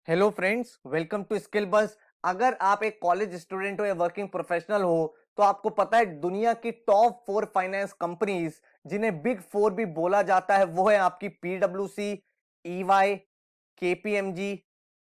Hello friends, welcome to Skill Bus. अगर आप एक कॉलेज स्टूडेंट हो या वर्किंग प्रोफेशनल हो तो आपको पता है दुनिया की टॉप 4 फाइनेंस कंपनीज जिन्हें बिग 4 भी बोला जाता है वो है आपकी पीडब्ल्यूसी, EY, KPMG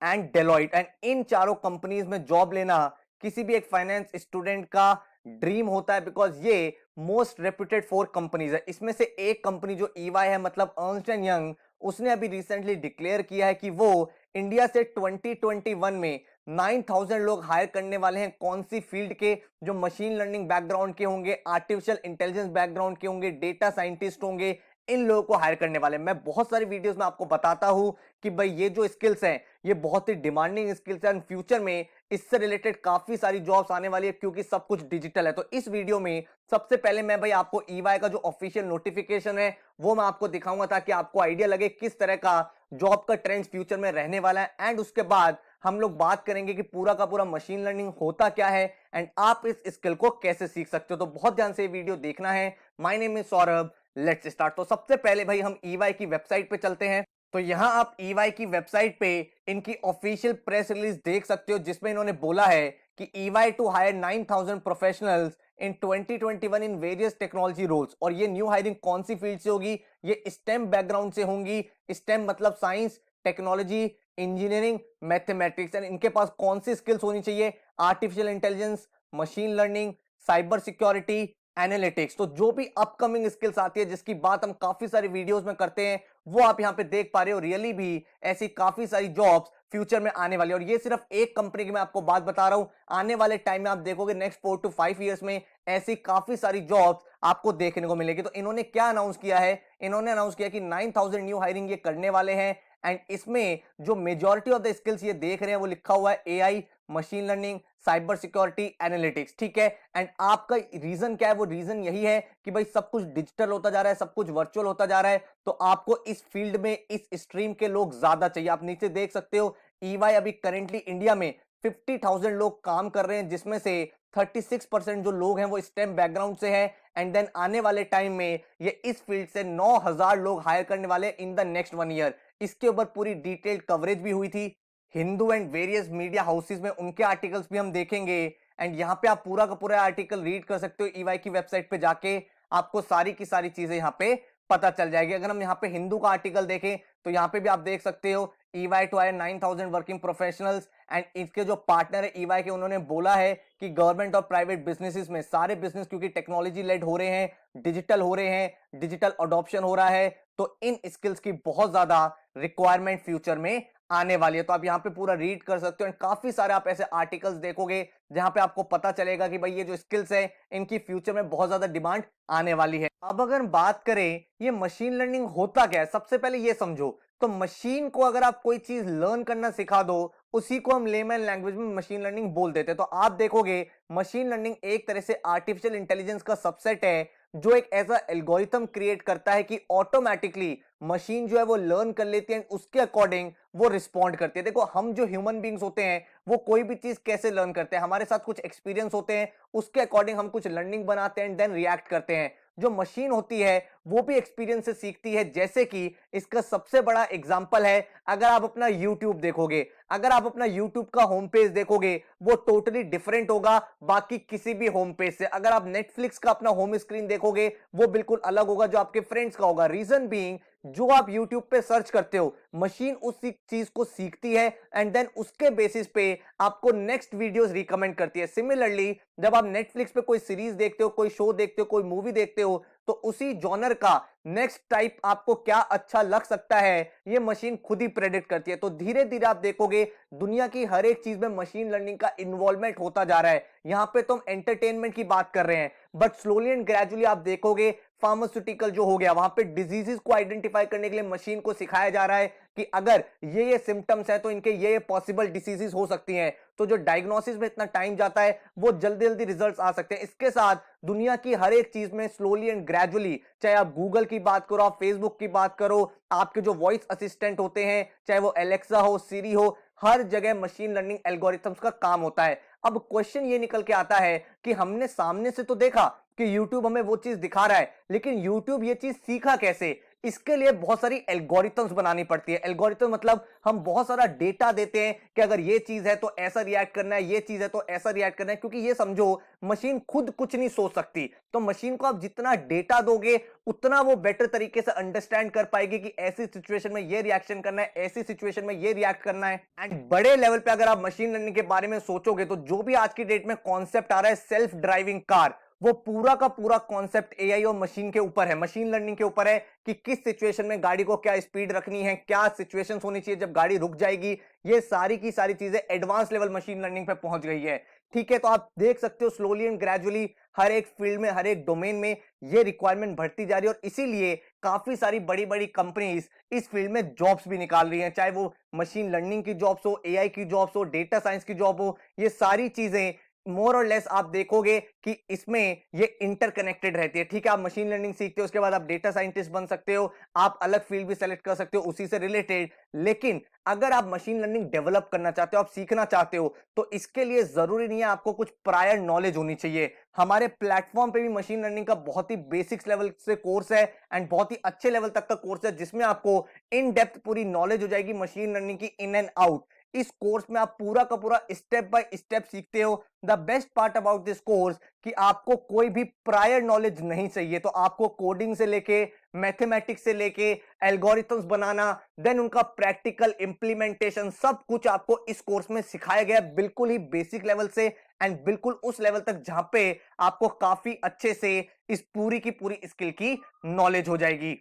and Deloitte. And इन चारों कंपनीज में जॉब लेना किसी भी एक फाइनेंस स्टूडेंट का ड्रीम होता है, बिकॉज ये मोस्ट रेप्यूटेड 4 कंपनीज है। इसमें से एक कंपनी जो ईवाई है, मतलब अर्न्स्ट एंड यंग, उसने अभी रिसेंटली डिक्लेयर किया है कि वो इंडिया से 2021 में 9000 लोग हायर करने वाले हैं। कौन सी फील्ड के? जो मशीन लर्निंग बैकग्राउंड के होंगे, आर्टिफिशियल इंटेलिजेंस बैकग्राउंड के होंगे, डेटा साइंटिस्ट होंगे, इन लोगों को हायर करने वाले हैं। मैं बहुत सारी वीडियोस में आपको बताता हूं कि भाई ये जो स्किल्स हैं ये बहुत ही डिमांडिंग स्किल्स हैं। फ्यूचर में इससे रिलेटेड काफी सारी जॉब्स आने वाली है क्योंकि सब कुछ डिजिटल है। तो इस वीडियो में सबसे पहले मैं भाई आपको ईवाई का जो ऑफिशियल नोटिफिकेशन है वो मैं आपको दिखाऊंगा ताकि आपको आइडिया लगे किस तरह का जॉब का ट्रेंड फ्यूचर में रहने वाला है। एंड उसके बाद हम लोग बात करेंगे कि पूरा का पूरा मशीन लर्निंग होता क्या है एंड आप इस स्किल को कैसे सीख सकते हो। तो बहुत ध्यान से ये वीडियो देखना है। My name is Saurabh, let's start. तो सबसे पहले भाई हम ईवाई की वेबसाइट पे चलते हैं। तो यहां आप ईवाई की वेबसाइट पे इनकी ऑफिशियल प्रेस रिलीज देख सकते हो जिसमें इन्होंने बोला है कि EY to hire 9000 professionals in 2021 in various technology roles. और ये न्यू हायरिंग कौन सी फील्ड से होगी? ये स्टेम बैकग्राउंड से होंगी। स्टेम मतलब science, technology, engineering, mathematics. And इनके पास कौन सी स्किल्स होनी चाहिए? Artificial intelligence, machine learning, cyber security, analytics. तो जो भी अपकमिंग स्किल्स आती है जिसकी बात हम काफी सारी वीडियोस में करते हैं वो आप यहां पे देख पा रहे हो। रियली भी ऐसी काफी सारी जॉब्स फ्यूचर में आने वाली है। और ये सिर्फ एक कंपनी की मैं आपको बात बता रहा हूं, आने वाले टाइम में आप देखोगे नेक्स्ट 4 to 5 ईयर्स में ऐसी काफी सारी जॉब्स आपको देखने को मिलेगी। तो इन्होंने क्या अनाउंस किया है? इन्होंने अनाउंस किया कि 9000 न्यू हायरिंग ये करने वाले हैं। एंड इसमें जो मेजॉरिटी ऑफ द स्किल्स ये देख रहे हैं वो लिखा हुआ है AI, machine learning, cyber security, analytics. ठीक है। एंड आपका रीजन क्या है? वो रीजन यही है कि भाई सब कुछ डिजिटल होता जा रहा है, सब कुछ वर्चुअल होता जा रहा है, तो आपको इस फील्ड में इस स्ट्रीम के लोग ज्यादा चाहिए। आप नीचे देख सकते हो ईवाई अभी करेंटली इंडिया में 50,000 लोग काम कर रहे हैं जिसमें से 36% जो लोग हैं वो स्टेम बैकग्राउंड से हैं। एंड देन आने वाले टाइम में ये इस फील्ड से 9000 लोग हायर करने वाले इन द नेक्स्ट 1 ईयर। इसके ऊपर पूरी डिटेल्ड कवरेज भी हुई थी Hindu and various media houses में, उनके आर्टिकल्स भी हम देखेंगे। एंड यहाँ पे आप पूरा का पूरा आर्टिकल रीड कर सकते हो ईवाई की वेबसाइट पे जाके, आपको सारी की सारी चीजें यहाँ पे पता चल जाएगी। अगर हम यहाँ पे हिंदू का आर्टिकल देखें तो यहाँ पे भी आप देख सकते हो EY to hire 9000 working professionals. And इसके जो पार्टनर है ईवाई के, उन्होंने बोला है कि गवर्नमेंट और प्राइवेट बिजनेसेस में सारे बिजनेस क्योंकि टेक्नोलॉजी लेड हो रहे हैं, डिजिटल हो रहे हैं, डिजिटल अडॉप्शन हो रहा है, तो इन स्किल्स की बहुत ज्यादा रिक्वायरमेंट फ्यूचर में आने वाली है। तो आप यहाँ पे पूरा रीड कर सकते हो एंड काफी सारे आप ऐसे आर्टिकल्स देखोगे जहां पे आपको पता चलेगा कि भाई ये जो स्किल्स है इनकी फ्यूचर में बहुत ज्यादा डिमांड आने वाली है। अब अगर बात करें ये मशीन लर्निंग होता क्या है, सबसे पहले ये समझो। तो मशीन को अगर आप कोई चीज लर्न करना सिखा दो उसी को हम लेमन लैंग्वेज में मशीन लर्निंग बोल देते हैं। तो आप देखोगे मशीन लर्निंग एक तरह से आर्टिफिशियल इंटेलिजेंस का सबसेट है जो एक ऐसा एल्गोरिथम क्रिएट करता है कि ऑटोमेटिकली मशीन जो है वो लर्न कर लेती है उसके अकॉर्डिंग वो रिस्पॉन्ड करती है। देखो हम जो ह्यूमन बींग्स होते हैं वो कोई भी चीज कैसे लर्न करते हैं, हमारे साथ कुछ एक्सपीरियंस होते हैं, उसके अकॉर्डिंग हम कुछ लर्निंग बनाते हैं देन रिएक्ट करते हैं। जो मशीन होती है वो भी एक्सपीरियंस से सीखती है। जैसे कि इसका सबसे बड़ा एग्जांपल है, अगर आप अपना YouTube देखोगे, अगर आप अपना YouTube का होम पेज देखोगे वो टोटली डिफरेंट होगा बाकी किसी भी होम पेज से। अगर आप Netflix का अपना होम स्क्रीन देखोगे वो बिल्कुल अलग होगा जो आपके फ्रेंड्स का होगा। रीजन बीइंग जो आप YouTube पे सर्च करते हो मशीन उस चीज को सीखती है एंड देन उसके बेसिस पे आपको नेक्स्ट वीडियोस रिकमेंड करती है। सिमिलरली जब आप Netflix पे कोई सीरीज देखते हो, कोई शो देखते हो, कोई मूवी देखते हो, तो उसी जॉनर का नेक्स्ट टाइप आपको क्या अच्छा लग सकता है ये मशीन खुद ही प्रेडिक्ट करती है। तो धीरे धीरे आप देखोगे दुनिया की हर एक चीज में मशीन लर्निंग का इन्वॉल्वमेंट होता जा रहा है। यहां पे तो हम एंटरटेनमेंट की बात कर रहे हैं बट स्लोली एंड ग्रेजुअली आप देखोगे फार्मास्यूटिकल जो हो गया वहां पे डिजीजेस को आइडेंटिफाई करने के लिए मशीन को सिखाया जा रहा है कि अगर ये सिम्टम्स है तो इनके ये पॉसिबल डिसीजेस हो सकती हैं। तो जो डायग्नोसिस में इतना टाइम जाता है वो जल्दी जल्दी रिजल्ट्स आ सकते हैं। इसके साथ दुनिया की हर एक चीज में स्लोली एंड ग्रेजुअली, चाहे आप गूगल की बात करो, आप फेसबुक की बात करो, आपके जो वॉइस असिस्टेंट होते हैं चाहे वो एलेक्सा हो, सीरी हो, हर जगह मशीन लर्निंग एल्गोरिथम्स का काम होता है। अब क्वेश्चन ये निकल के आता है कि हमने सामने से तो देखा कि YouTube हमें वो चीज दिखा रहा है लेकिन YouTube ये चीज सीखा कैसे? इसके लिए बहुत सारी एल्गोरिथम्स बनानी पड़ती है। एल्गोरिथम मतलब हम बहुत सारा डेटा देते हैं कि अगर ये चीज है तो ऐसा रिएक्ट करना है, ये चीज है तो ऐसा रिएक्ट करना है, क्योंकि ये समझो मशीन खुद कुछ नहीं सोच सकती। तो मशीन को आप जितना डेटा दोगे उतना वो बेटर तरीके से अंडरस्टैंड कर पाएगी कि ऐसी सिचुएशन में ये रिएक्शन करना है, ऐसी सिचुएशन में ये रिएक्ट करना है। एंड बड़े लेवल पे अगर आप मशीन लर्निंग के बारे में सोचोगे तो जो भी आज की डेट में कॉन्सेप्ट आ रहा है सेल्फ ड्राइविंग कार, वो पूरा का पूरा कॉन्सेप्ट एआई और मशीन के ऊपर है, मशीन लर्निंग के ऊपर है कि किस सिचुएशन में गाड़ी को क्या स्पीड रखनी है, क्या सिचुएशंस होनी चाहिए जब गाड़ी रुक जाएगी। ये सारी की सारी चीजें एडवांस लेवल मशीन लर्निंग पे पहुंच गई है। ठीक है, तो आप देख सकते हो स्लोली एंड ग्रेजुअली हर एक फील्ड में, हर एक डोमेन में ये रिक्वायरमेंट बढ़ती जा रही है और इसीलिए काफी सारी बड़ी बड़ी कंपनीज इस फील्ड में जॉब्स भी निकाल रही हैं, चाहे वो मशीन लर्निंग की जॉब्स हो, एआई की जॉब्स हो, डेटा साइंस की जॉब हो। ये सारी चीजें मोर और लेस आप देखोगे कि इसमें ये इंटरकनेक्टेड रहती है। ठीक है, आप मशीन लर्निंग सीखते हो, उसके बाद आप डेटा साइंटिस्ट बन सकते हो, आप अलग फील्ड भी सेलेक्ट कर सकते हो उसी से रिलेटेड। लेकिन अगर आप मशीन लर्निंग डेवलप करना चाहते हो, आप सीखना चाहते हो, तो इसके लिए जरूरी नहीं है आपको कुछ प्रायर नॉलेज होनी चाहिए। हमारे प्लेटफॉर्म पे भी मशीन लर्निंग का बहुत ही बेसिक्स लेवल से कोर्स है एंड बहुत ही अच्छे लेवल तक का कोर्स है, जिसमें आपको इन डेप्थ पूरी नॉलेज हो जाएगी मशीन लर्निंग की इन एंड आउट। इस कोर्स में आप पूरा का पूरा स्टेप बाय स्टेप सीखते हो। The best part about this course कि आपको कोई भी प्रायर नॉलेज नहीं चाहिए। तो आपको कोडिंग से लेके, मैथमेटिक्स से लेके, एल्गोरिथम्स बनाना, देन उनका प्रैक्टिकल इंप्लीमेंटेशन, सब कुछ आपको इस कोर्स में सिखाया गया है, बिल्कुल ही बेसिक लेवल से एंड बिल्कुल उस लेवल तक जहां पे आपको काफी अच्छे से इस पूरी की पूरी स्किल की नॉलेज हो जाएगी।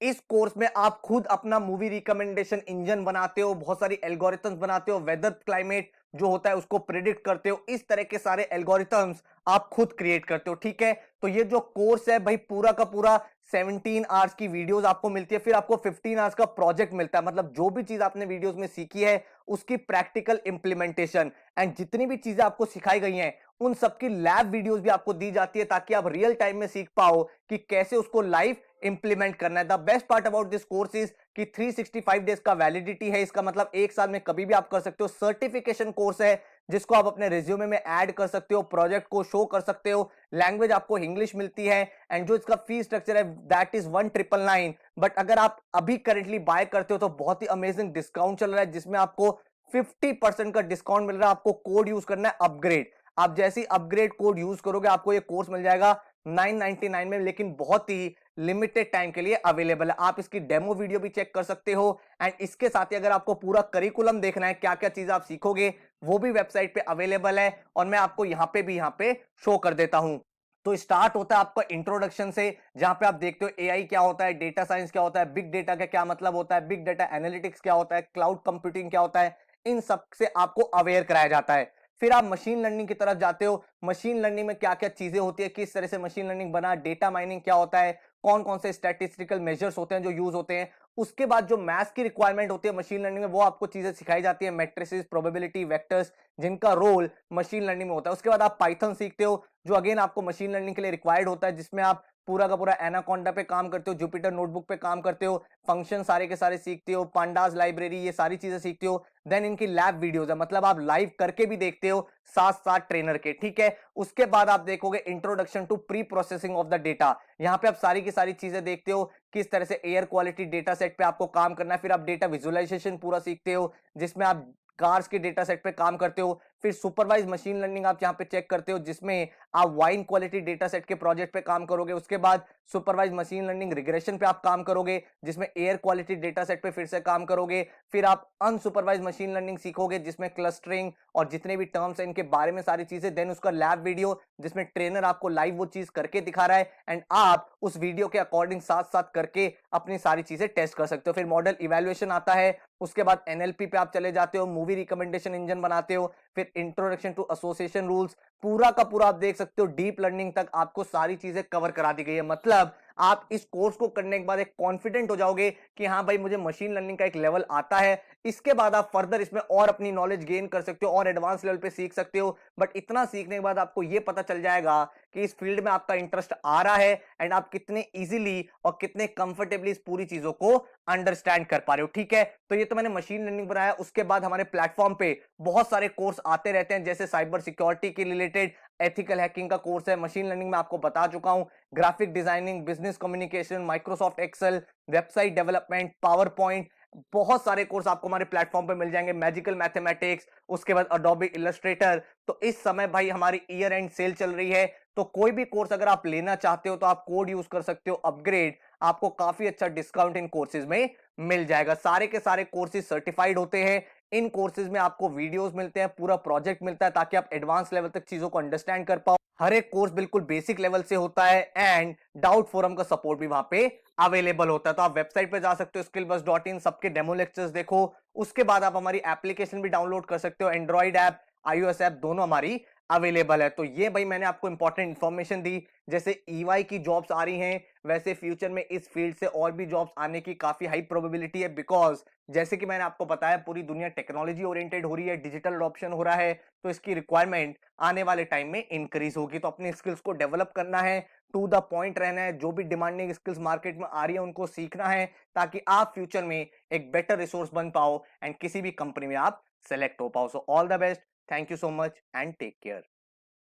इस कोर्स में आप खुद अपना मूवी रिकमेंडेशन इंजन बनाते हो, बहुत सारी एल्गोरिथम्स बनाते हो, वेदर क्लाइमेट जो होता है उसको प्रिडिक्ट करते हो, इस तरह के सारे एल्गोरिथम्स आप खुद क्रिएट करते हो। ठीक है, तो ये जो कोर्स है भाई पूरा का पूरा 17 आवर्स की वीडियोस आपको मिलती है, फिर आपको 15 आवर्स का प्रोजेक्ट मिलता है। मतलब जो भी चीज आपने वीडियोस में सीखी है उसकी प्रैक्टिकल इंप्लीमेंटेशन एंड जितनी भी चीजें आपको सिखाई गई हैं उन सबकी लैब वीडियोस भी आपको दी जाती है, ताकि आप रियल टाइम में सीख पाओ कि कैसे उसको लाइव इंप्लीमेंट करना है। The best part about this course is कि 365 डेज का वैलिडिटी है, इसका मतलब एक साल में कभी भी आप कर सकते हो। सर्टिफिकेशन कोर्स है जिसको आप अपने रिज्यूमे में ऐड कर सकते हो, प्रोजेक्ट को शो कर सकते हो, लैंग्वेज आपको इंग्लिश मिलती है एंड जो इसका फी स्ट्रक्चर है दैट इज 1999। बट अगर आप अभी करेंटली बाय करते हो तो बहुत ही अमेजिंग डिस्काउंट चल रहा है, जिसमें आपको 50% का डिस्काउंट मिल रहा है। आपको कोड यूज करना है अपग्रेड। आप जैसे ही अपग्रेड कोड यूज करोगे आपको ये कोर्स मिल जाएगा 999 में, लेकिन बहुत ही लिमिटेड टाइम के लिए अवेलेबल है। आप इसकी डेमो वीडियो भी चेक कर सकते हो एंड इसके साथ ही अगर आपको पूरा करिकुलम देखना है, क्या क्या चीज आप सीखोगे, वो भी वेबसाइट पे अवेलेबल है और मैं आपको यहाँ पे शो कर देता हूं। तो स्टार्ट होता है आपका इंट्रोडक्शन से, जहां पे आप देखते हो एआई क्या होता है, डेटा साइंस क्या होता है, बिग डेटा का क्या मतलब होता है, बिग डेटा एनालिटिक्स क्या होता है, क्लाउड कंप्यूटिंग क्या होता है, इन सब से आपको अवेयर कराया जाता है। फिर आप मशीन लर्निंग की तरफ जाते हो। मशीन लर्निंग में क्या क्या चीजें होती है, किस तरह से मशीन लर्निंग बना, डेटा माइनिंग क्या होता है, कौन कौन से स्टैटिस्टिकल मेजर्स होते हैं जो यूज होते हैं। उसके बाद जो मैथ्स की रिक्वायरमेंट होती है मशीन लर्निंग में, वो आपको चीजें सिखाई जाती है, मैट्रिसेस, प्रोबेबिलिटी, वेक्टर्स, जिनका रोल मशीन लर्निंग में होता है। उसके बाद आप पाइथन सीखते हो जो अगेन आपको मशीन लर्निंग के लिए रिक्वायर्ड होता है, जिसमें आप पूरा का पूरा एनाकोंडा पे काम करते हो, जुपिटर नोटबुक पे काम करते हो, फंक्शन सारे के सारे सीखते हो, पांडास लाइब्रेरी, ये सारी चीजें सीखते हो। देन इनकी लैब वीडियोस है, मतलब आप लाइव करके भी देखते हो साथ साथ ट्रेनर के। ठीक है, उसके बाद आप देखोगे introduction to preprocessing of the data. यहाँ पे आप सारी की सारी चीजें देखते हो, किस तरह से एयर क्वालिटी डेटा सेट पे आपको काम करना है। फिर आप डेटा विजुअलाइजेशन पूरा सीखते हो, जिसमें आप कार्स के डेटा सेट पे काम करते हो। फिर सुपरवाइज मशीन लर्निंग आप यहाँ पे चेक करते हो, जिसमें आप वाइन क्वालिटी डेटा सेट के प्रोजेक्ट पे काम करोगे। उसके बाद सुपरवाइज मशीन लर्निंग रिग्रेशन पे आप काम करोगे, जिसमें एयर क्वालिटी डेटा सेट पे फिर से काम करोगे। फिर आप अनसुपरवाइज मशीन लर्निंग सीखोगे, जिसमें क्लस्टरिंग और जितने भी टर्म्स हैं इनके बारे में सारी चीजें। देन उसका लैब वीडियो, जिसमें ट्रेनर आपको लाइव वो चीज करके दिखा रहा है एंड आप उस वीडियो के अकॉर्डिंग साथ साथ करके अपनी सारी चीजें टेस्ट कर सकते हो। फिर मॉडल इवेल्युएशन आता है, उसके बाद एनएलपी पे आप चले जाते हो, मूवी रिकमेंडेशन इंजन बनाते हो, फिर इंट्रोडक्शन टू एसोसिएशन रूल्स, पूरा का पूरा आप देख सकते हो डीप लर्निंग तक आपको सारी चीजें कवर करा दी गई है। मतलब आप इस कोर्स को करने के बाद एक कॉन्फिडेंट हो जाओगे कि हाँ भाई मुझे मशीन लर्निंग का एक लेवल आता है। इसके बाद आप फर्दर इसमें और अपनी नॉलेज गेन कर सकते हो और एडवांस लेवल पे सीख सकते हो। बट इतना सीखने के बाद आपको यह पता चल जाएगा कि इस फील्ड में आपका इंटरेस्ट आ रहा है एंड आप कितने इजीली और कितने कंफर्टेबली इस पूरी चीजों को अंडरस्टैंड कर पा रहे हो। ठीक है, तो ये तो मैंने मशीन लर्निंग बनाया। उसके बाद हमारे प्लेटफॉर्म पे बहुत सारे कोर्स आते रहते हैं, जैसे साइबर सिक्योरिटी के रिलेटेड, एथिकल हैकिंग का कोर्स है, मशीन लर्निंग में आपको बता चुका हूं, graphic designing, business communication, Microsoft Excel, website development, PowerPoint, बहुत सारे कोर्स आपको हमारे प्लेटफॉर्म पे मिल जाएंगे, मैजिकल मैथमेटिक्स, उसके बाद अडोबे इलस्ट्रेटर। तो इस समय भाई हमारी ईयर एंड सेल चल रही है, तो कोई भी कोर्स अगर आप लेना चाहते हो तो आप कोड यूज कर सकते हो अपग्रेड, आपको काफी अच्छा डिस्काउंट इन कोर्सेज में मिल जाएगा। सारे के सारे कोर्सेज सर्टिफाइड होते हैं, इन कोर्सेज में आपको वीडियोस मिलते हैं, पूरा प्रोजेक्ट मिलता है ताकि आप एडवांस लेवल तक चीजों को अंडरस्टैंड कर पाओ। हर एक कोर्स बिल्कुल बेसिक लेवल से होता है एंड डाउट फोरम का सपोर्ट भी वहां पे अवेलेबल होता है। तो आप वेबसाइट पे जा सकते हो skillbus.in, सबके डेमो लेक्चर्स देखो, उसके बाद आप हमारी एप्लीकेशन भी डाउनलोड कर सकते हो, एंड्रॉइड ऐप, iOS ऐप दोनों हमारी अवेलेबल है। तो ये भाई मैंने आपको इंपॉर्टेंट इंफॉर्मेशन दी, जैसे EY की जॉब्स आ रही हैं वैसे फ्यूचर में इस फील्ड से और भी जॉब्स आने की काफी हाई प्रोबेबिलिटी है, बिकॉज जैसे कि मैंने आपको बताया पूरी दुनिया टेक्नोलॉजी ओरिएंटेड हो रही है, डिजिटल अडॉप्शन हो रहा है, तो इसकी रिक्वायरमेंट आने वाले टाइम में इंक्रीज होगी। तो अपनी स्किल्स को डेवलप करना है, टू द पॉइंट रहना है, जो भी डिमांडिंग स्किल्स मार्केट में आ रही है उनको सीखना है, ताकि आप फ्यूचर में एक बेटर रिसोर्स बन पाओ एंड किसी भी कंपनी में आप सेलेक्ट हो पाओ। So all the best, thank you so much and take care.